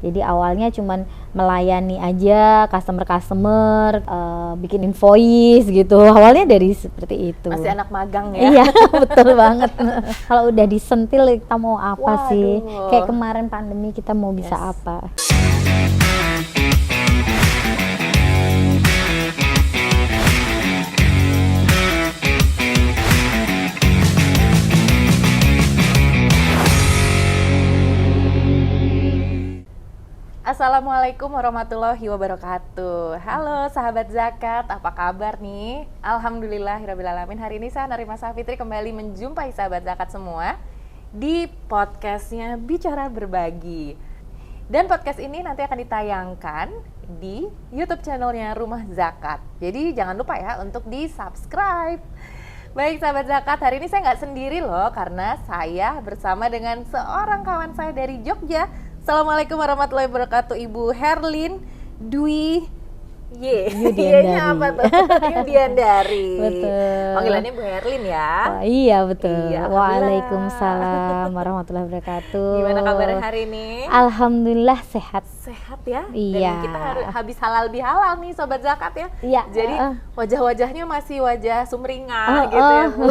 Jadi awalnya cuman melayani aja customer, bikin invoice gitu. Awalnya dari seperti itu. Masih anak magang ya? Iya, betul banget. Kalau udah disentil kita mau apa sih? Kayak kemarin pandemi kita mau bisa apa? Assalamualaikum warahmatullahi wabarakatuh. Halo sahabat zakat, apa kabar nih? Alhamdulillahirrabbilalamin. Hari ini saya Narima Safitri kembali menjumpai sahabat zakat semua di podcastnya Bicara Berbagi. Dan podcast ini nanti akan ditayangkan di YouTube channelnya Rumah Zakat. Jadi jangan lupa ya untuk di-subscribe. Baik sahabat zakat, hari ini saya nggak sendiri loh, karena saya bersama dengan seorang kawan saya dari Jogja. Assalamualaikum warahmatullahi wabarakatuh, Ibu Herlin Dwi Yudiandari. Apa tuh? Yudiandari. Betul. Panggilannya Bu Herlin ya. Iya betul. Iya, Waalaikumsalam warahmatullahi wabarakatuh. Gimana kabarnya hari ini? Alhamdulillah sehat. Sehat ya. Iya. Dan kita habis halal bihalal nih sobat zakat ya. Iya. Jadi wajah-wajahnya masih wajah sumringah gitu ya Bu.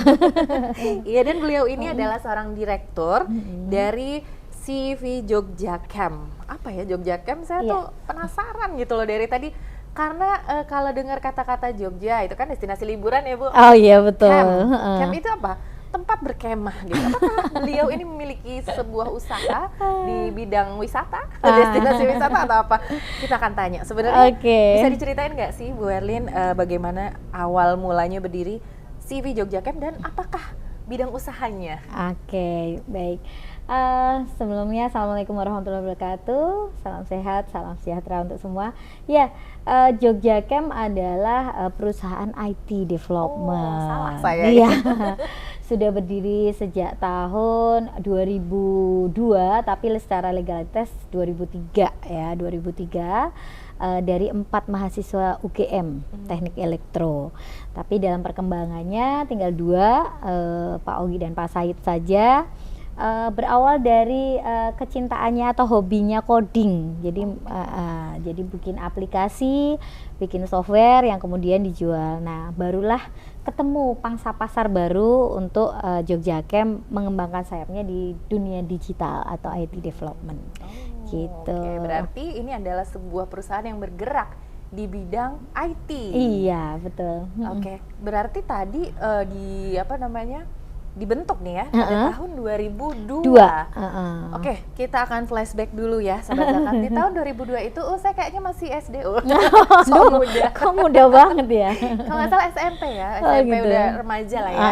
Iya, dan beliau ini adalah seorang direktur dari CV Jogja Camp. Apa ya Jogja Camp? Saya tuh penasaran gitu loh dari tadi. Karena kalau dengar kata-kata Jogja itu kan destinasi liburan ya Bu. Oh iya betul. Camp itu apa? Tempat berkemah gitu. Apakah beliau ini memiliki sebuah usaha di bidang wisata, destinasi wisata atau apa? Kita akan tanya. Sebenarnya bisa diceritain nggak sih Bu Herlin bagaimana awal mulanya berdiri CV Jogja Camp dan apakah bidang usahanya? Oke, baik. Sebelumnya Assalamualaikum warahmatullahi wabarakatuh. Salam sehat, salam sejahtera untuk semua. Ya, Jogja Camp adalah perusahaan IT development. Salah saya. Iya. Sudah berdiri sejak tahun 2002, tapi secara legalitas 2003 ya, 2003. Dari 4 mahasiswa UGM Teknik Elektro. Tapi dalam perkembangannya tinggal 2, Pak Ogi dan Pak Said saja. Berawal dari kecintaannya atau hobinya coding. Jadi bikin aplikasi, bikin software yang kemudian dijual. Nah, barulah ketemu pangsa pasar baru untuk Jogja Camp mengembangkan sayapnya di dunia digital atau IT development. Gitu. Oke, berarti ini adalah sebuah perusahaan yang bergerak di bidang IT. Iya, betul. Oke, berarti tadi dibentuk nih ya pada tahun 2002. Oke, kita akan flashback dulu ya Sobat Zakat. Di tahun 2002 itu saya kayaknya masih SD. So muda. Kok muda banget ya? Kalau nggak salah SMP ya, SMP gitu. udah remaja lah ya.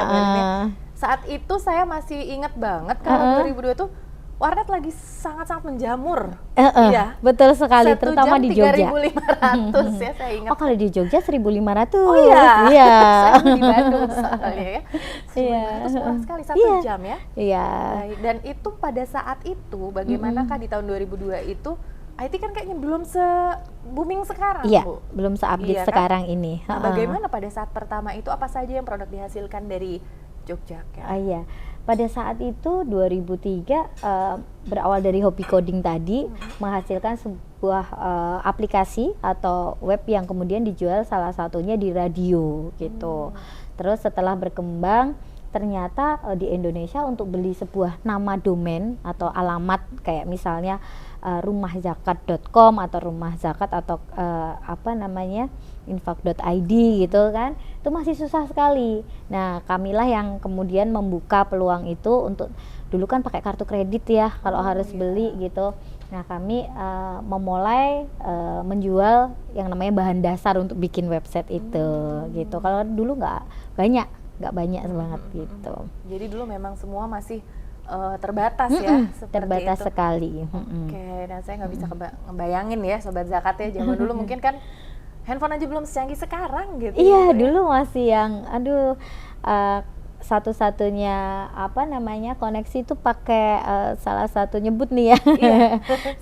Saat itu saya masih ingat banget kalau 2002 itu warnet lagi sangat-sangat menjamur. Iya, betul sekali, terutama di Jogja. 3.500 ya saya ingat. Oh, kalau di Jogja 1.500. Oh iya. Iya. Saya di Bandung soalnya ya. 1.500 murah sekali 1 jam ya. Iya. Dan itu pada saat itu bagaimanakah di tahun 2002 itu IT kan kayaknya belum booming sekarang, iya, Bu. Belum se-update Kan? sekarang ini. Nah, bagaimana pada saat pertama itu apa saja yang produk dihasilkan dari Jogja Camp? Iya. Pada saat itu 2003 berawal dari hobi coding tadi, menghasilkan sebuah aplikasi atau web yang kemudian dijual salah satunya di radio gitu. Terus setelah berkembang ternyata di Indonesia untuk beli sebuah nama domain atau alamat kayak misalnya rumahzakat.com atau rumahzakat atau infak.id gitu kan, itu masih susah sekali. Nah, kamilah yang kemudian membuka peluang itu untuk, dulu kan pakai kartu kredit ya kalau harus beli gitu. Nah, kami memulai menjual yang namanya bahan dasar untuk bikin website itu gitu. Kalau dulu nggak banyak banget gitu. Jadi dulu memang semua masih terbatas ya, terbatas itu. sekali. Oke, dan saya nggak bisa ngebayangin ya Sobat Zakat ya, zaman dulu mungkin kan handphone aja belum secanggih sekarang gitu. Iya, dulu masih yang satu-satunya koneksi itu pakai salah satu nyebut nih ya.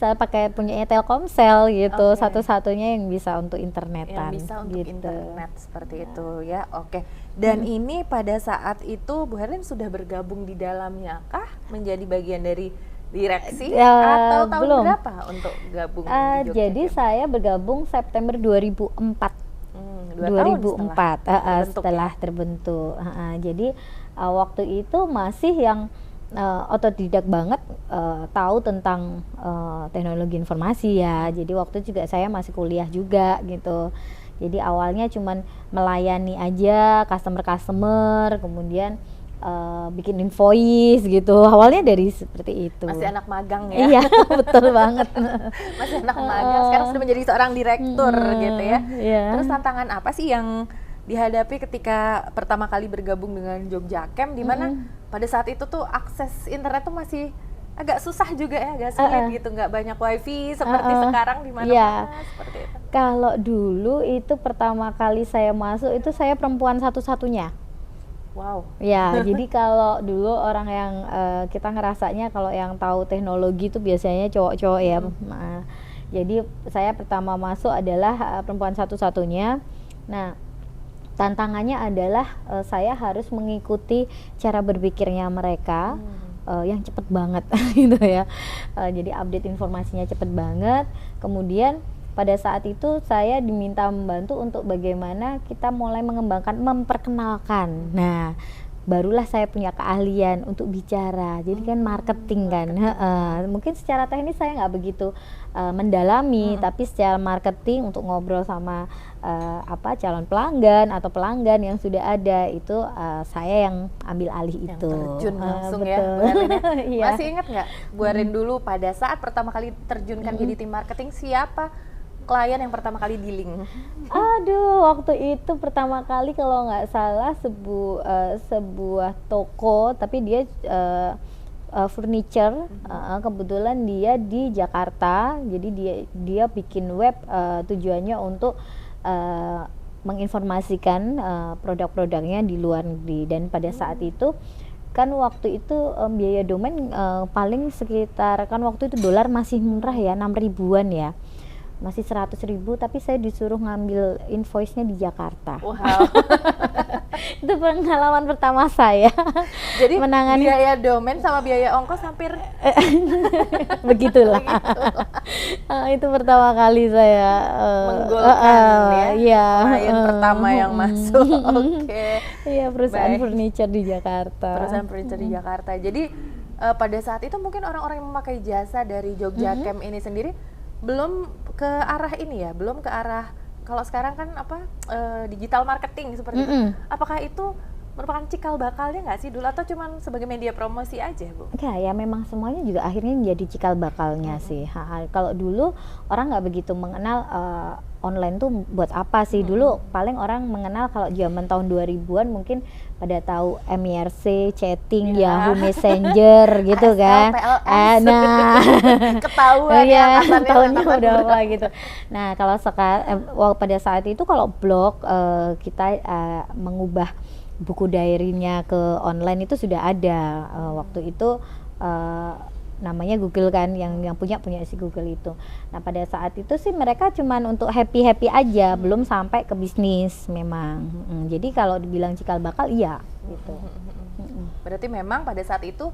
Saya pakai punyanya Telkomsel gitu, satu-satunya yang bisa untuk internetan. Yang bisa untuk gitu. internet seperti itu ya. Oke. Dan ini pada saat itu Bu Herlin sudah bergabung di dalamnya kah menjadi bagian dari direksi Ya, atau tahun belum. berapa untuk gabung di Jogja Jadi Camp? saya bergabung September 2004. 2 tahun 2004 terbentuk setelah ya? terbentuk. Jadi waktu itu masih yang otodidak banget, tahu tentang teknologi informasi ya. Jadi waktu itu juga saya masih kuliah juga gitu. Jadi awalnya cuman melayani aja customer, kemudian bikin invoice gitu. Awalnya dari seperti itu. Masih anak magang ya? Iya, betul banget. Masih anak magang, sekarang sudah menjadi seorang direktur gitu ya. Iya. Terus tantangan apa sih yang dihadapi ketika pertama kali bergabung dengan Jogja Camp, di mana pada saat itu tuh akses internet tuh masih agak susah juga ya, agak sulit gitu, nggak banyak wifi seperti sekarang di mana-mana. Iya. Seperti itu. Kalau dulu itu pertama kali saya masuk itu saya perempuan satu-satunya. Wow. Ya, jadi kalau dulu orang yang kita ngerasanya kalau yang tahu teknologi itu biasanya cowok-cowok ya. Jadi saya pertama masuk adalah perempuan satu-satunya. Nah, tantangannya adalah saya harus mengikuti cara berpikirnya mereka yang cepet banget gitu ya. Jadi update informasinya cepet banget. Kemudian pada saat itu saya diminta membantu untuk bagaimana kita mulai mengembangkan, memperkenalkan. Nah, barulah saya punya keahlian untuk bicara. Jadi kan marketing kan. Mungkin secara teknis saya nggak begitu mendalami, tapi secara marketing untuk ngobrol sama calon pelanggan atau pelanggan yang sudah ada itu saya yang ambil alih Yang itu. terjun langsung ya, Betul. Bu Erlin ya. Iya. Masih ingat nggak Bu Erlin dulu pada saat pertama kali terjunkan jadi tim marketing, siapa klien yang pertama kali dealing? Aduh, waktu itu pertama kali kalau nggak salah sebuah toko, tapi dia furniture. Kebetulan dia di Jakarta, jadi dia bikin web tujuannya untuk menginformasikan produk-produknya di luar negeri. Dan pada saat itu kan waktu itu biaya domain paling sekitar, kan waktu itu dolar masih murah ya, 6 ribuan ya, masih 100.000, tapi saya disuruh ngambil invoice-nya di Jakarta. Wow. Itu pengalaman pertama saya. Jadi menangani biaya domain sama biaya ongkos hampir begitulah. Itu pertama kali saya menggolkan ya, klien pertama yang masuk. Oke. Iya, perusahaan Baik. furniture di Jakarta. Perusahaan furniture di Jakarta. Jadi pada saat itu mungkin orang-orang yang memakai jasa dari Jogja Camp ini sendiri belum ke arah ini ya, belum ke arah kalau sekarang kan digital marketing seperti itu. Apakah itu merupakan cikal bakalnya nggak sih dulu, atau cuman sebagai media promosi aja, Bu? Enggak ya, memang semuanya juga akhirnya menjadi cikal bakalnya sih. Kalau dulu orang nggak begitu mengenal online tuh buat apa sih. Dulu paling orang mengenal kalau zaman tahun 2000-an mungkin pada tahu MIRC, chatting, Yahoo Messenger gitu kan. PLS. Nah, Ketahuan ya angkatannya tahunnya angkatan udah berapa. apa gitu. Nah, kalau sekarang pada saat itu kalau blog kita mengubah buku diary-nya ke online itu sudah ada. Waktu itu namanya Google kan, yang punya si Google itu. Nah, pada saat itu sih mereka cuman untuk happy aja, belum sampai ke bisnis memang. Jadi kalau dibilang cikal bakal iya gitu. Berarti memang pada saat itu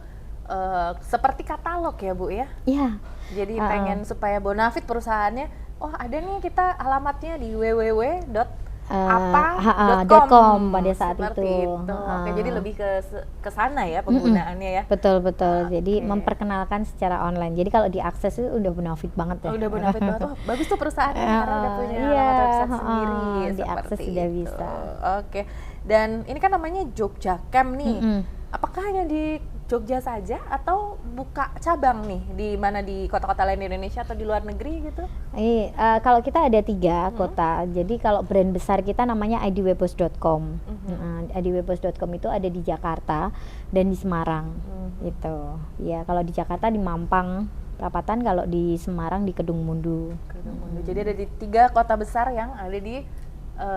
seperti katalog ya, Bu ya. Iya. Jadi pengen supaya bonafit perusahaannya, oh ada nih kita alamatnya di .com pada saat seperti itu. Oke, jadi lebih ke sana ya penggunaannya ya. Betul. Jadi memperkenalkan secara online. Jadi kalau diakses itu udah bonafit banget ya. Udah bonafit banget. Oh, bagus tuh perusahaannya karena udah punya alamat website sendiri. Diakses seperti sudah itu. bisa. Oke. Dan ini kan namanya Jogja Camp nih. Apakah hanya di Jogja saja atau buka cabang nih di mana, di kota-kota lain di Indonesia atau di luar negeri gitu? Kalau kita ada 3 kota. Jadi kalau brand besar kita namanya idwebos.com. idwebos.com itu ada di Jakarta dan di Semarang. Gitu. Ya, kalau di Jakarta di Mampang Perapatan, kalau di Semarang di Kedung Mundu. Jadi ada di 3 kota besar yang ada di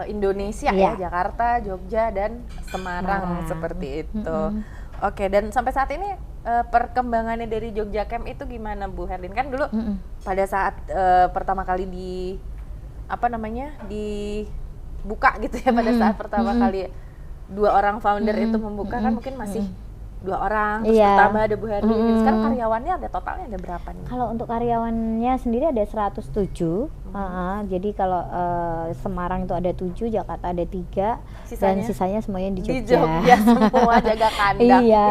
Indonesia ya, Jakarta, Jogja, dan Semarang. Seperti itu. Oke, dan sampai saat ini perkembangannya dari Jogja Camp itu gimana, Bu Herlin? Kan dulu pada saat pertama kali dibuka gitu ya, pada saat pertama kali 2 orang founder itu membuka kan mungkin masih 2 orang, terus Iya. bertambah ada Bu Herlin. Sekarang karyawannya ada totalnya ada berapa nih? Kalau untuk karyawannya sendiri ada 107. Jadi kalau Semarang itu ada 7, Jakarta ada 3, dan sisanya semuanya di Jogja. Di Jogja semua, jaga kandang. Iya,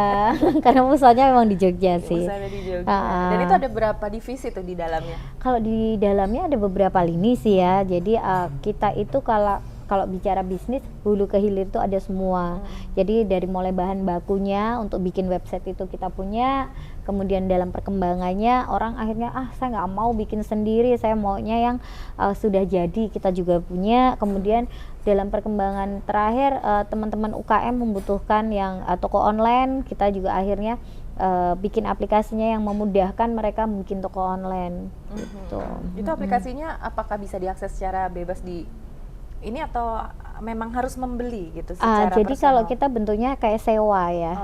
karena pusatnya memang di Jogja sih. Pusatnya di Jogja. Dan itu ada berapa divisi tuh di dalamnya? Kalau di dalamnya ada beberapa lini sih ya. Jadi kita itu kalau bicara bisnis, hulu ke hilir itu ada semua. Jadi dari mulai bahan bakunya untuk bikin website itu kita punya, kemudian dalam perkembangannya orang akhirnya saya nggak mau bikin sendiri, saya maunya yang sudah jadi, kita juga punya. Kemudian dalam perkembangan terakhir teman-teman UKM membutuhkan yang toko online, kita juga akhirnya bikin aplikasinya yang memudahkan mereka bikin toko online gitu. Itu aplikasinya apakah bisa diakses secara bebas di ini atau memang harus membeli gitu secara jadi personal? kalau kita bentuknya kayak sewa ya.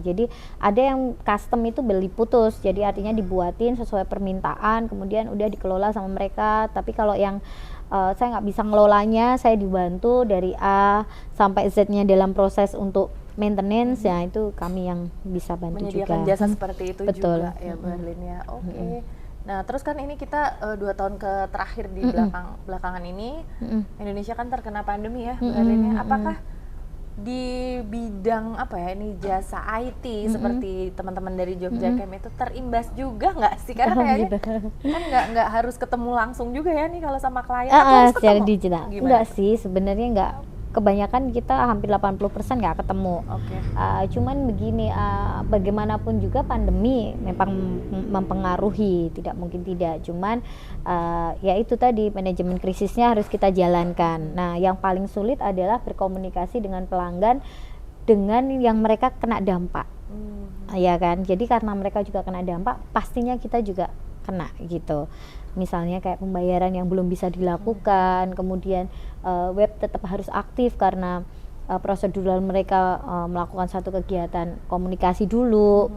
Jadi ada yang custom itu beli putus, jadi artinya dibuatin sesuai permintaan, kemudian udah dikelola sama mereka. Tapi kalau yang saya nggak bisa ngelolanya, saya dibantu dari A sampai Z-nya dalam proses untuk maintenance, ya itu kami yang bisa bantu menyediakan juga. jasa seperti itu. Betul. Juga ya Bu Herlin ya. Oke. Nah terus kan ini kita 2 tahun terakhir di belakangan ini Indonesia kan terkena pandemi ya Bu Herlin ya. Apakah di bidang apa ya ini jasa IT seperti teman-teman dari Jogja Camp itu terimbas juga nggak sih? Karena kayaknya kan nggak harus ketemu langsung juga ya nih kalau sama klien. Secara digital. Gimana? Enggak sih, sebenarnya enggak. Kebanyakan kita hampir 80% nggak ketemu. Cuman begini, bagaimanapun juga pandemi memang mempengaruhi, tidak mungkin tidak. Cuman ya itu tadi, manajemen krisisnya harus kita jalankan. Nah, yang paling sulit adalah berkomunikasi dengan pelanggan dengan yang mereka kena dampak. Ya kan? Jadi karena mereka juga kena dampak, pastinya kita juga kena gitu. Misalnya kayak pembayaran yang belum bisa dilakukan, kemudian web tetap harus aktif karena prosedural mereka melakukan satu kegiatan komunikasi dulu,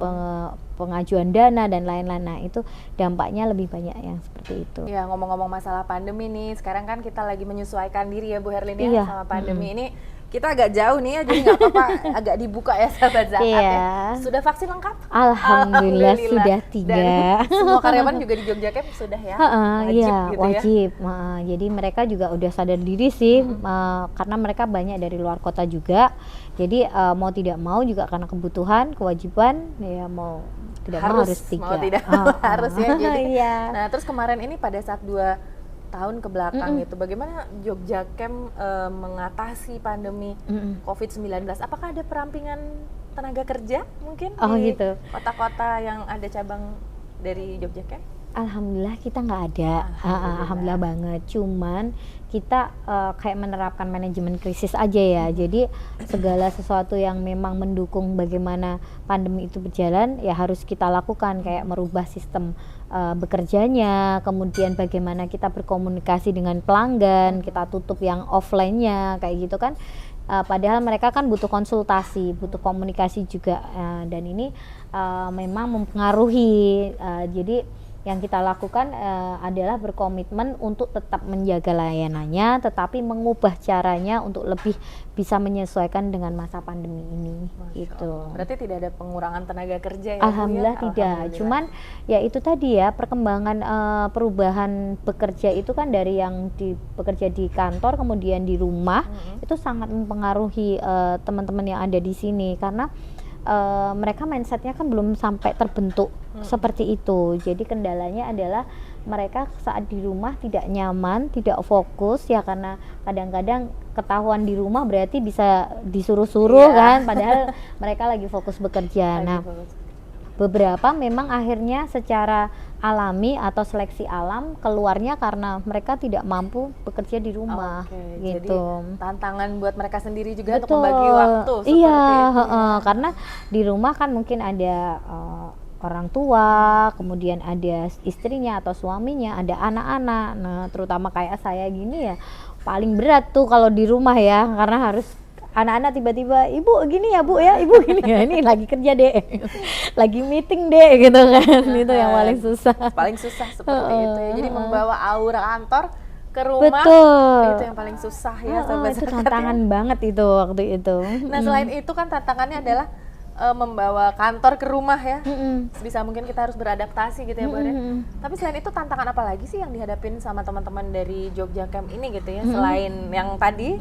pengajuan dana dan lain-lain. Nah itu dampaknya lebih banyak yang seperti itu. Ya ngomong-ngomong masalah pandemi nih, sekarang kan kita lagi menyesuaikan diri ya Bu Herlin Iya. sama pandemi ini. Kita agak jauh nih ya, jadi nggak apa-apa agak dibuka ya sahabat Zakat ya. Sudah vaksin lengkap? Alhamdulillah sudah 3. Dan semua karyawan juga di Jogja Camp sudah ya? Wajib gitu wajib. ya? Jadi mereka juga udah sadar diri sih, karena mereka banyak dari luar kota juga. Jadi mau tidak mau juga karena kebutuhan, kewajiban, ya mau tidak mau harus 3. Mau tidak harus ya. Jadi. Nah terus kemarin ini pada saat 2 tahun ke belakang itu bagaimana Jogja Camp mengatasi pandemi COVID-19? Apakah ada perampingan tenaga kerja mungkin di gitu. kota-kota yang ada cabang dari Jogja Camp? Alhamdulillah kita nggak ada. Alhamdulillah banget. Cuman kita kayak menerapkan manajemen krisis aja ya. Jadi segala sesuatu yang memang mendukung bagaimana pandemi itu berjalan ya harus kita lakukan, kayak merubah sistem bekerjanya, kemudian bagaimana kita berkomunikasi dengan pelanggan, kita tutup yang offline-nya kayak gitu kan. Padahal mereka kan butuh konsultasi, butuh komunikasi juga, dan ini memang mempengaruhi. Jadi yang kita lakukan adalah berkomitmen untuk tetap menjaga layanannya, tetapi mengubah caranya untuk lebih bisa menyesuaikan dengan masa pandemi ini. Gitu. Berarti tidak ada pengurangan tenaga kerja ya? Alhamdulillah tidak. Alhamdulillah. Cuman ya itu tadi ya, perkembangan perubahan bekerja itu kan dari yang bekerja di kantor kemudian di rumah, itu sangat mempengaruhi teman-teman yang ada di sini karena mereka mindsetnya kan belum sampai terbentuk seperti itu. Jadi kendalanya adalah mereka saat di rumah tidak nyaman, tidak fokus ya, karena kadang-kadang ketahuan di rumah berarti bisa disuruh-suruh kan, padahal mereka lagi fokus bekerja. Nah, beberapa memang akhirnya secara alami atau seleksi alam keluarnya karena mereka tidak mampu bekerja di rumah. Gitu. Jadi tantangan buat mereka sendiri juga untuk membagi waktu seperti itu. Karena di rumah kan mungkin ada orang tua, kemudian ada istrinya atau suaminya, ada anak-anak. Nah, terutama kayak saya gini ya, paling berat tuh kalau di rumah ya, karena harus anak-anak tiba-tiba, ibu gini ya bu ya, ibu gini ya, ini lagi kerja deh, lagi meeting deh gitu kan. Itu yang paling susah. Paling susah seperti itu ya. Jadi membawa aura kantor ke rumah. Betul. Itu yang paling susah ya. Itu tantangan banget itu waktu itu. Nah selain itu kan tantangannya adalah membawa kantor ke rumah ya. Sebisa mungkin kita harus beradaptasi gitu ya Bu ya. Tapi selain itu tantangan apa lagi sih yang dihadapin sama teman-teman dari Jogja Camp ini gitu ya, selain yang tadi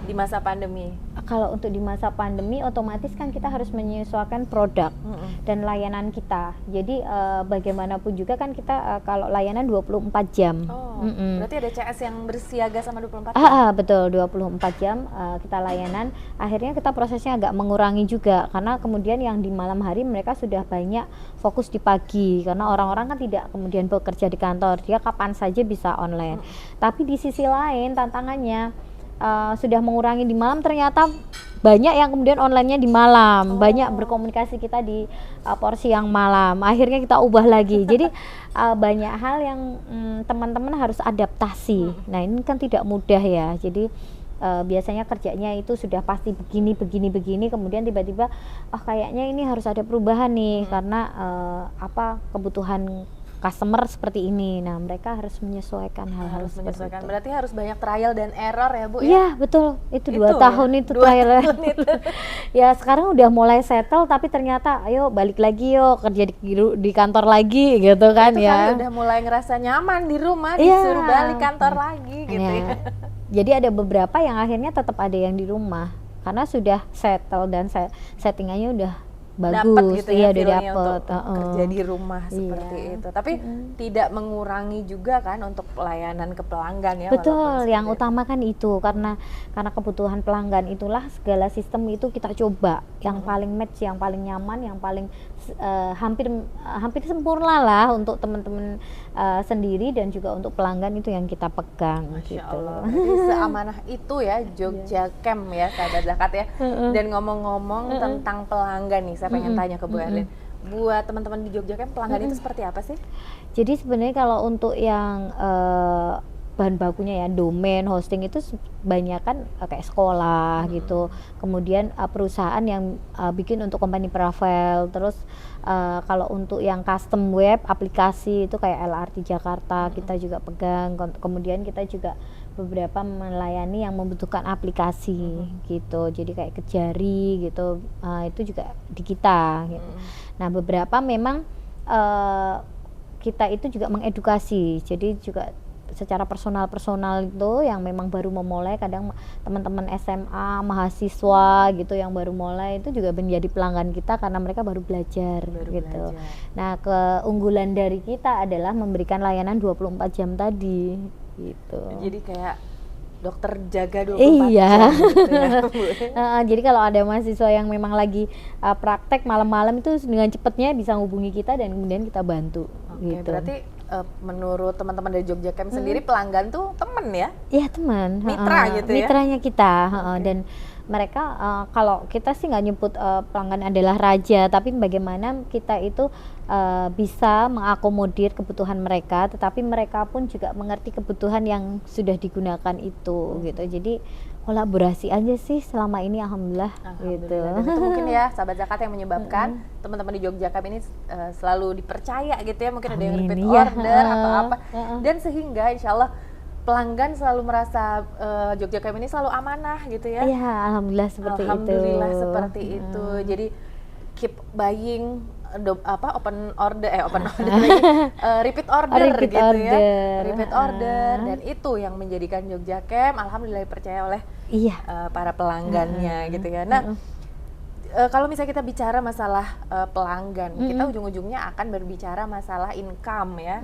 di masa pandemi? Kalau untuk di masa pandemi otomatis kan kita harus menyesuaikan produk dan layanan kita. Jadi bagaimanapun juga kan kita kalau layanan 24 jam. Berarti ada CS yang bersiaga sama 24 jam? Betul, 24 jam kita layanan. Akhirnya kita prosesnya agak mengurangi juga karena kemudian yang di malam hari mereka sudah banyak fokus di pagi karena orang-orang kan tidak kemudian bekerja di kantor, dia kapan saja bisa online. Tapi di sisi lain tantangannya sudah mengurangi di malam, ternyata banyak yang kemudian online-nya di malam, banyak berkomunikasi kita di porsi yang malam, akhirnya kita ubah lagi. Jadi banyak hal yang teman-teman harus adaptasi. Nah ini kan tidak mudah ya, jadi biasanya kerjanya itu sudah pasti begini, kemudian tiba-tiba kayaknya ini harus ada perubahan nih karena kebutuhan customer seperti ini. Nah, mereka harus menyesuaikan hal-hal seperti itu. Berarti harus banyak trial dan error ya, Bu ya? Iya, betul. Itu 2 tahun itu trial. Ya, sekarang udah mulai settle tapi ternyata ayo balik lagi yuk kerja di kantor lagi gitu kan itu ya. Itu udah mulai ngerasa nyaman di rumah, disuruh balik kantor lagi gitu ya. Jadi ada beberapa yang akhirnya tetap ada yang di rumah karena sudah settle dan settingannya udah bagus, dapet gitu ya, udah dapet kerja di rumah seperti itu. Tapi tidak mengurangi juga kan untuk pelayanan ke pelanggan ya. Betul, yang utama kan itu karena kebutuhan pelanggan itulah segala sistem itu kita coba yang paling match, yang paling nyaman, yang paling hampir sempurna lah untuk teman-teman sendiri dan juga untuk pelanggan itu yang kita pegang. Masya gitu. Allah. Jadi seamanah itu ya Jogja Camp ya sahabat zakat ya. Dan ngomong-ngomong tentang pelanggan nih, saya pengen tanya ke Bu Erlin. Buat teman-teman di Jogja Camp pelanggan itu seperti apa sih? Jadi sebenarnya kalau untuk yang bahan bakunya ya domain hosting itu banyak kan kayak sekolah gitu, kemudian perusahaan yang bikin untuk company travel, terus kalau untuk yang custom web aplikasi itu kayak LRT Jakarta kita juga pegang, kemudian kita juga beberapa melayani yang membutuhkan aplikasi gitu, jadi kayak Kejari gitu, itu juga di kita gitu. Nah beberapa memang kita itu juga mengedukasi, jadi juga secara personal itu yang memang baru memulai, kadang teman-teman SMA, mahasiswa gitu yang baru mulai itu juga menjadi pelanggan kita karena mereka baru belajar gitu. Nah, keunggulan dari kita adalah memberikan layanan 24 jam tadi gitu. Jadi kayak dokter jaga 24 jam gitu ya. Jadi kalau ada mahasiswa yang memang lagi praktek malam-malam itu dengan cepatnya bisa hubungi kita dan kemudian kita bantu. Gitu. Berarti menurut teman-teman dari Jogja Camp sendiri pelanggan tuh temen ya? Iya teman, mitra gitu ya? Mitranya kita, dan mereka kalau kita sih nggak nyebut pelanggan adalah raja, tapi bagaimana kita itu bisa mengakomodir kebutuhan mereka, tetapi mereka pun juga mengerti kebutuhan yang sudah digunakan itu gitu. Jadi kolaborasi aja sih selama ini, alhamdulillah. Gitu. Dan itu mungkin ya sahabat zakat yang menyebabkan teman-teman di Jogja Camp ini selalu dipercaya gitu ya, mungkin ada yang repeat order atau apa, dan sehingga insya Allah pelanggan selalu merasa Jogja Camp ini selalu amanah gitu ya. Iya, alhamdulillah seperti itu. Alhamdulillah seperti itu. Jadi keep buying open order repeat order repeat order, dan itu yang menjadikan Jogja Camp alhamdulillah dipercaya oleh para pelanggannya gitu ya. Nah, kalau misalnya kita bicara masalah pelanggan, kita ujung-ujungnya akan berbicara masalah income ya.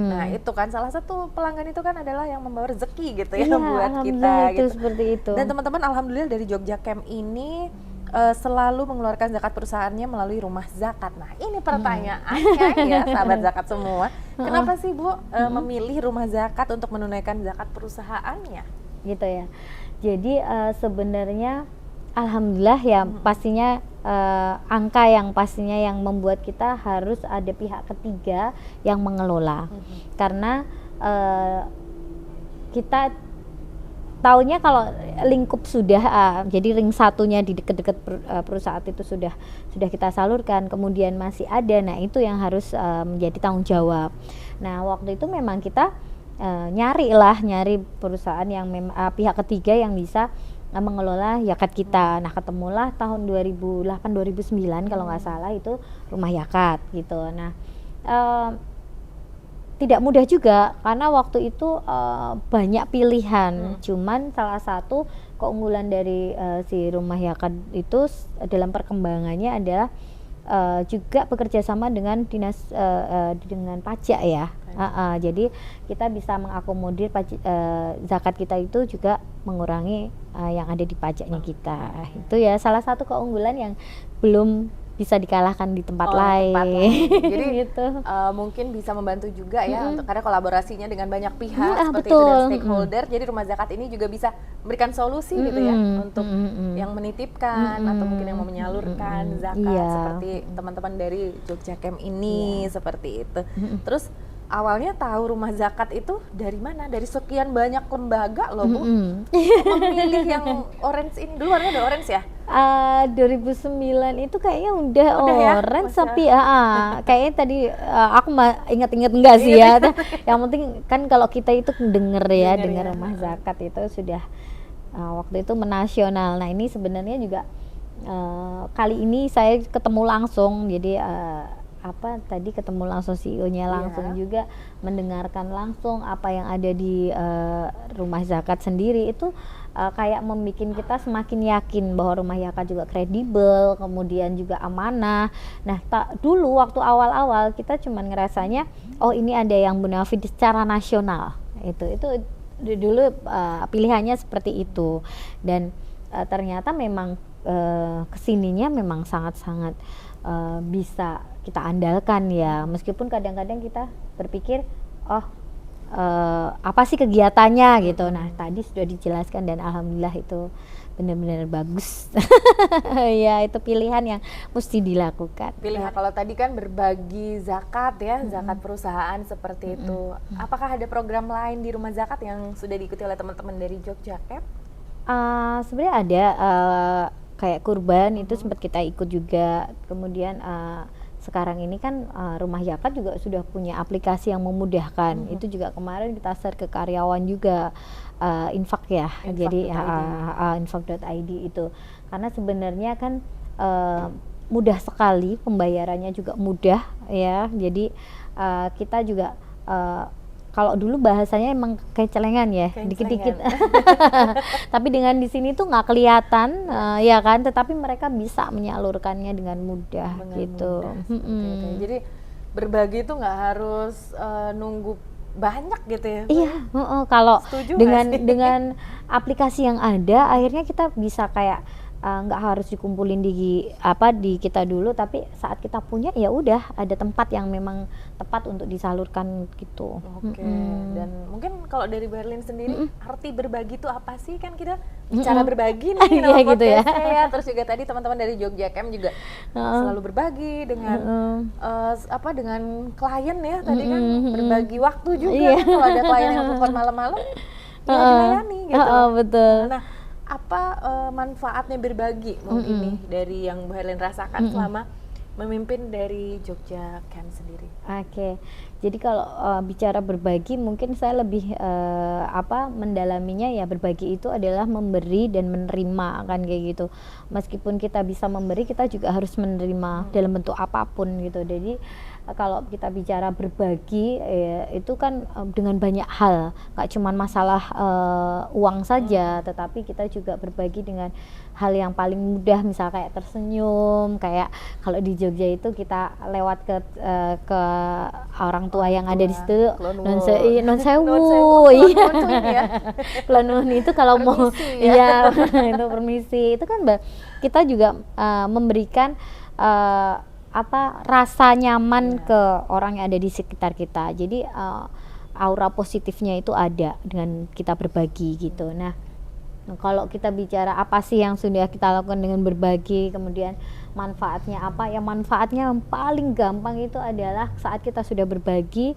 Nah itu kan salah satu pelanggan itu kan adalah yang membawa rezeki gitu ya buat kita gitu. Seperti itu. Dan teman-teman alhamdulillah dari Jogja Camp ini selalu mengeluarkan zakat perusahaannya melalui rumah zakat. Nah ini pertanyaannya ya sahabat zakat semua, kenapa sih Bu memilih rumah zakat untuk menunaikan zakat perusahaannya? Gitu ya. Jadi sebenarnya alhamdulillah ya pastinya angka yang pastinya yang membuat kita harus ada pihak ketiga yang mengelola, karena kita taunya kalau lingkup sudah jadi ring satunya di dekat-dekat perusahaan itu sudah kita salurkan, kemudian masih ada, nah itu yang harus menjadi tanggung jawab. Nah waktu itu memang kita nyari perusahaan yang pihak ketiga yang bisa mengelola zakat kita. Nah, ketemulah tahun 2008-2009 kalau nggak salah itu rumah zakat gitu. Nah, tidak mudah juga karena waktu itu banyak pilihan. Cuman salah satu keunggulan dari si rumah zakat itu dalam perkembangannya adalah juga bekerja sama dengan dinas dengan pajak ya. Jadi kita bisa mengakomodir zakat kita itu juga mengurangi yang ada di pajaknya kita. Itu ya salah satu keunggulan yang belum bisa dikalahkan di tempat lain. Jadi gitu. Mungkin bisa membantu juga ya untuk karena kolaborasinya dengan banyak pihak seperti betul. itu dan stakeholder. Jadi rumah zakat ini juga bisa memberikan solusi gitu ya untuk yang menitipkan atau mungkin yang mau menyalurkan zakat seperti teman-teman dari Jogja Camp ini seperti itu. Terus awalnya tahu rumah zakat itu dari mana? Dari sekian banyak lembaga loh Bu. Memilih yang orange ini dulu, warnanya ada orange ya? 2009 itu kayaknya udah orange ya? tapi kayaknya tadi aku ingat-ingat enggak sih ya. Yang penting kan kalau kita itu denger rumah zakat itu sudah waktu itu menasional. Nah, ini sebenarnya juga kali ini saya ketemu langsung, jadi tadi ketemu langsung CEO-nya langsung juga mendengarkan langsung apa yang ada di rumah zakat sendiri itu kayak membuat kita semakin yakin bahwa rumah zakat juga kredibel, kemudian juga amanah. Nah, dulu waktu awal-awal kita cuman ngerasanya ini ada yang munafik secara nasional. Itu dulu pilihannya seperti itu. Dan ternyata memang kesininya memang sangat-sangat bisa kita andalkan ya, meskipun kadang-kadang kita berpikir apa sih kegiatannya gitu. Nah, tadi sudah dijelaskan dan alhamdulillah itu benar-benar bagus. Ya, itu pilihan yang mesti dilakukan. Pilihan kalau tadi kan berbagi zakat ya, zakat perusahaan seperti itu. Apakah ada program lain di rumah zakat yang sudah diikuti oleh teman-teman dari Jogja Camp? Sebenarnya ada kayak kurban itu sempat kita ikut juga. Kemudian sekarang ini kan rumah zakat juga sudah punya aplikasi yang memudahkan. Itu juga kemarin kita share ke karyawan juga infak ya. Jadi infak.id itu. Karena sebenarnya kan mudah sekali, pembayarannya juga mudah ya. Jadi kita juga kalau dulu bahasanya emang kayak celengan ya, dikit-dikit. Tapi dengan di sini tuh nggak kelihatan, ya kan. Tetapi mereka bisa menyalurkannya dengan mudah gitu. Okay. Jadi berbagi itu nggak harus nunggu banyak gitu ya. Iya, kalau dengan aplikasi yang ada, akhirnya kita bisa kayak nggak harus dikumpulin di kita dulu, tapi saat kita punya ya udah ada tempat yang memang tepat untuk disalurkan gitu. Oke. Dan mungkin kalau dari Berlin sendiri arti berbagi itu apa sih? Kan kita bicara berbagi nih dalam gitu ya. Terus juga tadi teman-teman dari Jogja Camp juga selalu berbagi dengan dengan klien ya. Tadi kan berbagi waktu juga kan, kalau ada klien yang telepon malam-malam dilayani gitu. Betul. Nah, apa manfaatnya berbagi mungkin nih dari yang Bu Herlin rasakan selama memimpin dari Jogja Camp sendiri? Oke. Jadi kalau bicara berbagi mungkin saya lebih mendalaminya ya, berbagi itu adalah memberi dan menerima kan kayak gitu. Meskipun kita bisa memberi, kita juga harus menerima dalam bentuk apapun gitu. Jadi kalau kita bicara berbagi itu kan dengan banyak hal, nggak cuma masalah uang saja, tetapi kita juga berbagi dengan hal yang paling mudah, misal kayak tersenyum, kayak kalau di Jogja itu kita lewat ke orang tua yang ada di situ, non sewu, iya, klonun itu kalau mau, iya itu permisi, itu kan kita juga memberikan rasa nyaman ke orang yang ada di sekitar kita. Jadi aura positifnya itu ada dengan kita berbagi gitu. Nah, kalau kita bicara apa sih yang sudah kita lakukan dengan berbagi, kemudian manfaatnya apa? Ya manfaatnya yang paling gampang itu adalah saat kita sudah berbagi,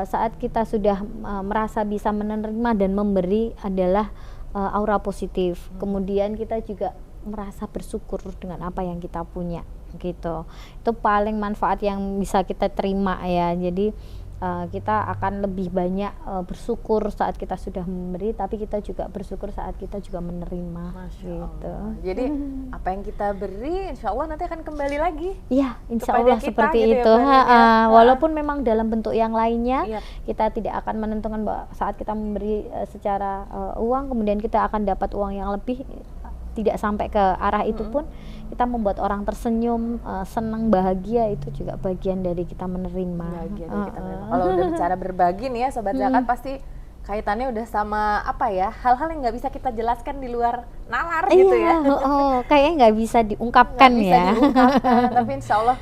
saat kita sudah merasa bisa menerima dan memberi adalah aura positif. Kemudian kita juga merasa bersyukur dengan apa yang kita punya gitu. Itu paling manfaat yang bisa kita terima ya. Jadi kita akan lebih banyak bersyukur saat kita sudah memberi, tapi kita juga bersyukur saat kita juga menerima. Masya gitu. Allah. Jadi apa yang kita beri, insya Allah nanti akan kembali lagi. Iya, insya Kepada Allah kita seperti gitu ya, itu. Mbak Lin, ya. Walaupun memang dalam bentuk yang lainnya, Iya. kita tidak akan menentukan bahwa saat kita memberi secara uang, kemudian kita akan dapat uang yang lebih. Tidak sampai ke arah itu pun, kita membuat orang tersenyum, senang, bahagia, itu juga bagian dari kita menerima. Bahagia dari kita menerima. Kalau udah bicara berbagi nih ya Sobat Zakat, pasti kaitannya udah sama apa ya, hal-hal yang nggak bisa kita jelaskan di luar nalar gitu ya. Kayaknya nggak bisa diungkapkan Nggak bisa ya. diungkapkan, tapi insya Allah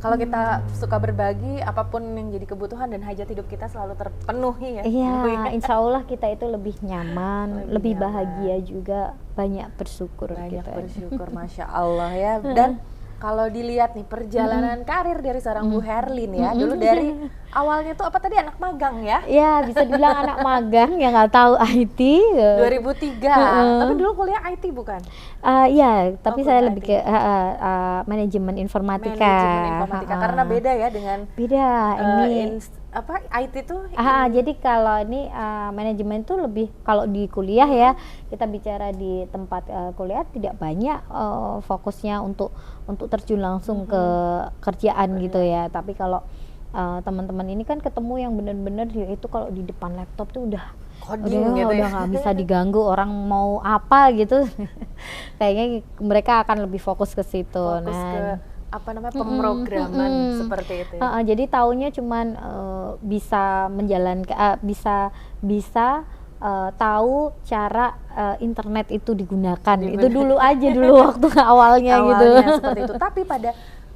kalau kita suka berbagi, apapun yang jadi kebutuhan dan hajat hidup kita selalu terpenuhi ya. Iya, insya Allah kita itu lebih nyaman, lebih bahagia juga, banyak bersyukur. Banyak gitu. bersyukur, Masya Allah ya. Dan kalau dilihat nih perjalanan karir dari seorang Bu Herlin ya, dulu dari awalnya tuh apa tadi, anak magang ya? Ya, bisa dibilang anak magang yang nggak tahu IT. 2003, tapi dulu kuliah IT bukan? Ya, tapi saya kuliah lebih IT. ke manajemen informatika. Manajemen informatika, karena beda ya dengan Beda ini. IT tuh. Jadi kalau ini manajemen itu lebih, kalau di kuliah ya, kita bicara di tempat kuliah tidak banyak fokusnya untuk terjun langsung ke kerjaan gitu ya. Tapi kalau teman-teman ini kan ketemu yang benar-benar itu kalau di depan laptop tuh udah Coding gitu udah ya. nggak bisa diganggu orang mau apa gitu. Kayaknya mereka akan lebih fokus ke situ. Fokus ke apa namanya, pemrograman seperti itu ya. Jadi taunya cuman bisa menjalankan, bisa tahu cara internet itu digunakan. Itu dulu aja dulu waktu awalnya gitu. Seperti itu. Tapi pada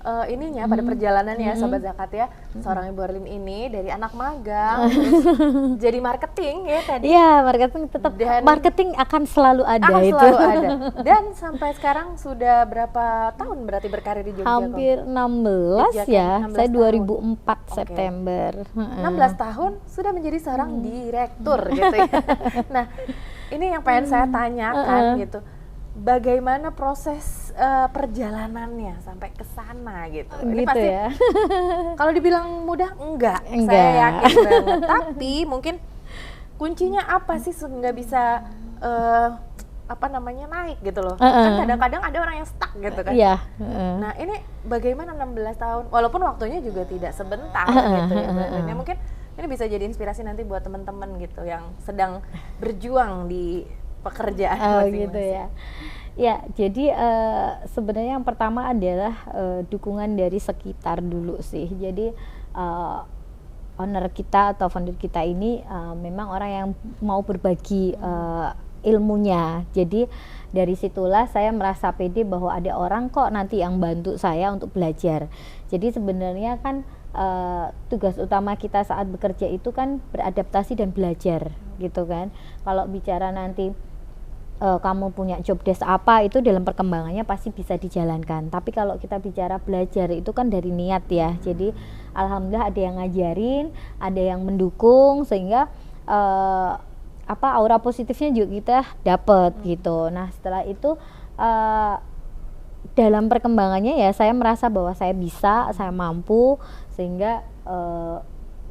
pada perjalanannya Sobat Zakat ya, seorang Ibu Herlin ini dari anak magang terus jadi marketing ya tadi. Iya, marketing tetap, marketing akan selalu ada itu. Selalu ada. Dan sampai sekarang sudah berapa tahun berarti berkarir di Jogja? Hampir 16 ya. 16 Saya 2004 tahun. September. 16 tahun sudah menjadi seorang direktur gitu ya. Nah, ini yang pengen saya tanyakan gitu. Bagaimana proses perjalanannya sampai ke sana gitu. Ini Gitu pasti ya. kalau dibilang mudah enggak. Saya yakin banget. Tapi mungkin kuncinya apa sih nggak bisa naik gitu loh. Kan kadang-kadang ada orang yang stuck gitu kan. Iya. Nah, ini bagaimana 16 tahun walaupun waktunya juga tidak sebentar gitu ya. Dan mungkin ini bisa jadi inspirasi nanti buat teman-teman gitu yang sedang berjuang di pekerjaan masing-masing. Gitu ya. Ya, jadi sebenarnya yang pertama adalah dukungan dari sekitar dulu sih. Jadi owner kita atau founder kita ini memang orang yang mau berbagi ilmunya. Jadi dari situlah saya merasa pede bahwa ada orang kok nanti yang bantu saya untuk belajar. Jadi sebenarnya kan tugas utama kita saat bekerja itu kan beradaptasi dan belajar gitu kan. Kalau bicara nanti kamu punya job desk apa, itu dalam perkembangannya pasti bisa dijalankan. Tapi kalau kita bicara belajar itu kan dari niat ya. Jadi alhamdulillah ada yang ngajarin, ada yang mendukung, sehingga aura positifnya juga kita dapat gitu. Nah, setelah itu dalam perkembangannya ya saya merasa bahwa saya bisa, saya mampu, sehingga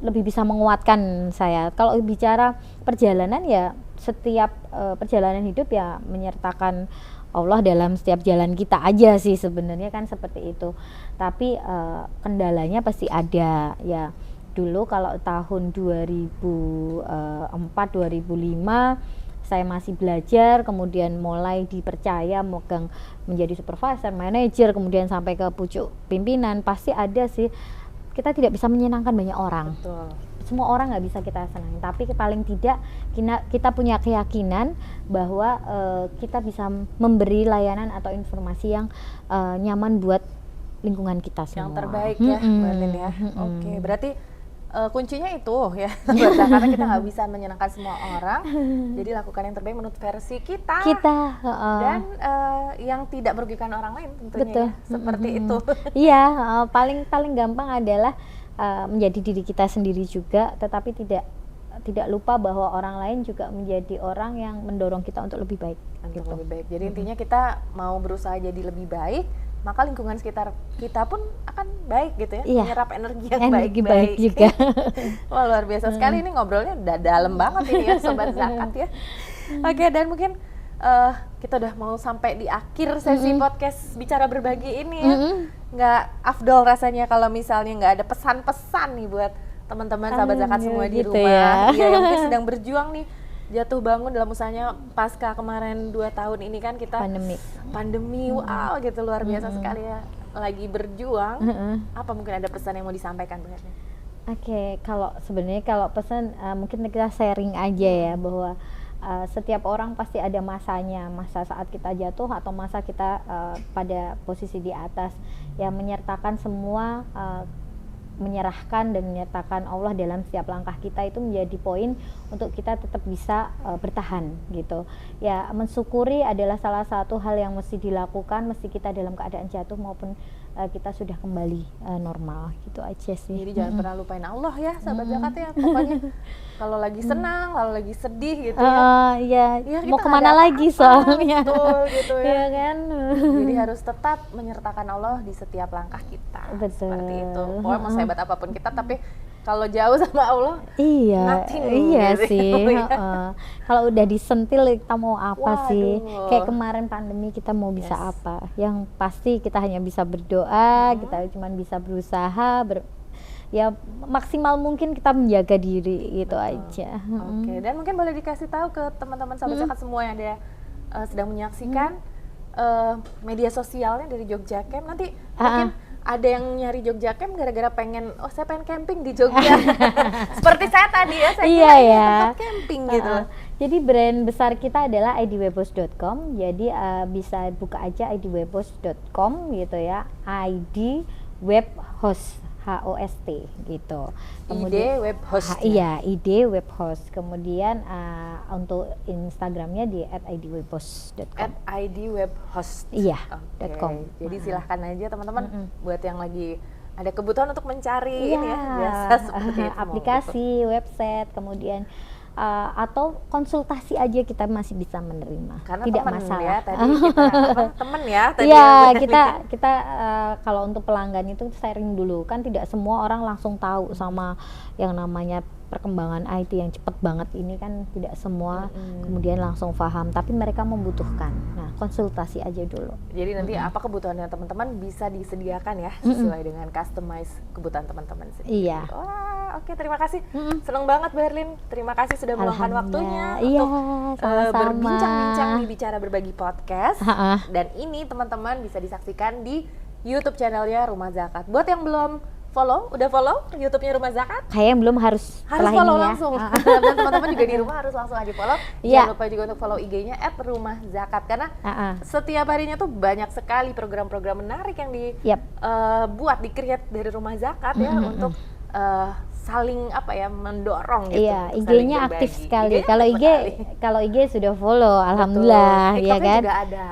lebih bisa menguatkan saya. Kalau bicara perjalanan ya, setiap perjalanan hidup ya menyertakan Allah dalam setiap jalan kita aja sih sebenarnya kan seperti itu. Tapi kendalanya pasti ada ya. Dulu kalau tahun 2004 2005 saya masih belajar, kemudian mulai dipercaya megang menjadi supervisor, manajer, kemudian sampai ke pucuk pimpinan, pasti ada sih. Kita tidak bisa menyenangkan banyak orang. Betul. Semua orang nggak bisa kita senangi, tapi paling tidak kita punya keyakinan bahwa kita bisa memberi layanan atau informasi yang nyaman buat lingkungan kita semua. Yang terbaik ya, Mbak Lin ya. Oke, berarti kuncinya itu ya, karena kita nggak bisa menyenangkan semua orang, jadi lakukan yang terbaik menurut versi kita. Dan yang tidak merugikan orang lain tentunya. Betul. Ya, seperti itu. Iya, paling gampang adalah menjadi diri kita sendiri juga, tetapi tidak lupa bahwa orang lain juga menjadi orang yang mendorong kita untuk lebih baik. Untuk lebih baik. Jadi intinya kita mau berusaha jadi lebih baik, maka lingkungan sekitar kita pun akan baik gitu ya, Iya. menyerap energi yang Energi baik baik-baik juga. Wah, luar biasa sekali, ini ngobrolnya udah dalam banget ini ya Sobat Zakat ya. Oke, dan mungkin kita udah mau sampai di akhir sesi podcast Bicara Berbagi ini ya. Nggak afdol rasanya kalau misalnya nggak ada pesan-pesan nih buat teman-teman sahabat zakat semua di gitu rumah. ya. Iya, yang mungkin sedang berjuang nih, jatuh bangun dalam usahanya pasca kemarin 2 tahun ini kan kita pandemi, wow gitu, luar biasa sekali ya, lagi berjuang. Apa mungkin ada pesan yang mau disampaikan Bu Herlin? Oke, kalau sebenarnya kalau pesan mungkin kita sharing aja ya, bahwa setiap orang pasti ada masanya, masa saat kita jatuh atau masa kita pada posisi di atas, yang menyertakan semua, menyerahkan dan menyertakan Allah dalam setiap langkah kita itu menjadi poin untuk kita tetap bisa bertahan gitu ya. Mensyukuri adalah salah satu hal yang mesti dilakukan, mesti kita dalam keadaan jatuh maupun kita sudah kembali normal, gitu aja sih. Jadi jangan pernah lupain Allah ya sahabat zakat ya, pokoknya kalau lagi senang, kalau lagi sedih gitu ya, ya kita mau nggak kemana ada lagi apa-apa, soalnya. betul gitu ya. Iya kan. Jadi harus tetap menyertakan Allah di setiap langkah kita. Betul. Seperti itu. Pokoknya mau sehebat apapun kita, tapi kalau jauh sama Allah, nothing, iya gitu. sih. Kalau udah disentil kita mau apa sih? Waduh. Kayak kemarin pandemi kita mau bisa apa? Yang pasti kita hanya bisa berdoa, kita cuma bisa berusaha, ya maksimal mungkin kita menjaga diri, itu aja. Oke, dan mungkin boleh dikasih tahu ke teman-teman sahabat zakat semua yang ada sedang menyaksikan media sosialnya dari Jogja Camp. Nanti mungkin ada yang nyari Jogja Camp gara-gara pengen, saya pengen camping di Jogja. Seperti saya tadi ya, saya kira ini tempat camping gitu. Jadi brand besar kita adalah idwebhost.com. Jadi bisa buka aja idwebhost.com gitu ya. ID Web Host, HOST gitu. ID Web Host. Iya, ID Web Host. Kemudian untuk Instagramnya di @idwebhost.com. @idwebhost. Iya. Okay. .com. Jadi silahkan aja teman-teman buat yang lagi ada kebutuhan untuk mencari ini ya, Iya, biasa seperti itu. aplikasi, website, kemudian atau konsultasi aja kita masih bisa menerima. Karena tidak temen masalah. ya tadi kita temen ya tadi. Iya, ya, kita kalau untuk pelanggan itu sharing dulu, kan tidak semua orang langsung tahu sama yang namanya perkembangan IT yang cepat banget ini, kan tidak semua kemudian langsung paham, tapi mereka membutuhkan. Nah, konsultasi aja dulu. Jadi nanti apa kebutuhannya teman-teman bisa disediakan ya sesuai dengan customize kebutuhan teman-teman sendiri. Iya. Wah, oke, terima kasih. Senang banget Bu Herlin. Terima kasih sudah meluangkan waktunya Iya, untuk sama-sama. berbincang-bincang di Bicara Berbagi Podcast. Dan ini teman-teman bisa disaksikan di YouTube channelnya Rumah Zakat. Buat yang belum follow, udah follow YouTube-nya Rumah Zakat? Kayaknya belum, harus follow ini ya. langsung. Dan teman-teman juga di rumah harus langsung aja follow. Iya. Jangan lupa juga untuk follow IG-nya @rumahzakat, karena setiap harinya tuh banyak sekali program-program menarik yang dibuat, di-create dari Rumah Zakat ya untuk saling mendorong gitu. Iya, IG-nya aktif sekali. Kalau IG sudah follow, alhamdulillah, ya kan? juga ada.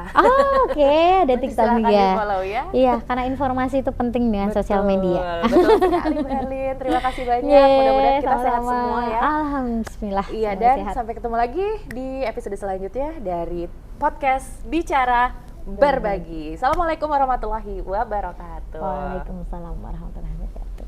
Oke, ada TikTok juga. Di-follow ya. Iya, karena informasi itu penting dengan sosial media. Betul sekali Bu Herlin. Terima kasih banyak. Mudah-mudahan kita sehat semua ya. Alhamdulillah. Iya, dan sampai ketemu lagi di episode selanjutnya dari podcast Bicara Berbagi. Assalamualaikum warahmatullahi wabarakatuh. Waalaikumsalam warahmatullahi wabarakatuh.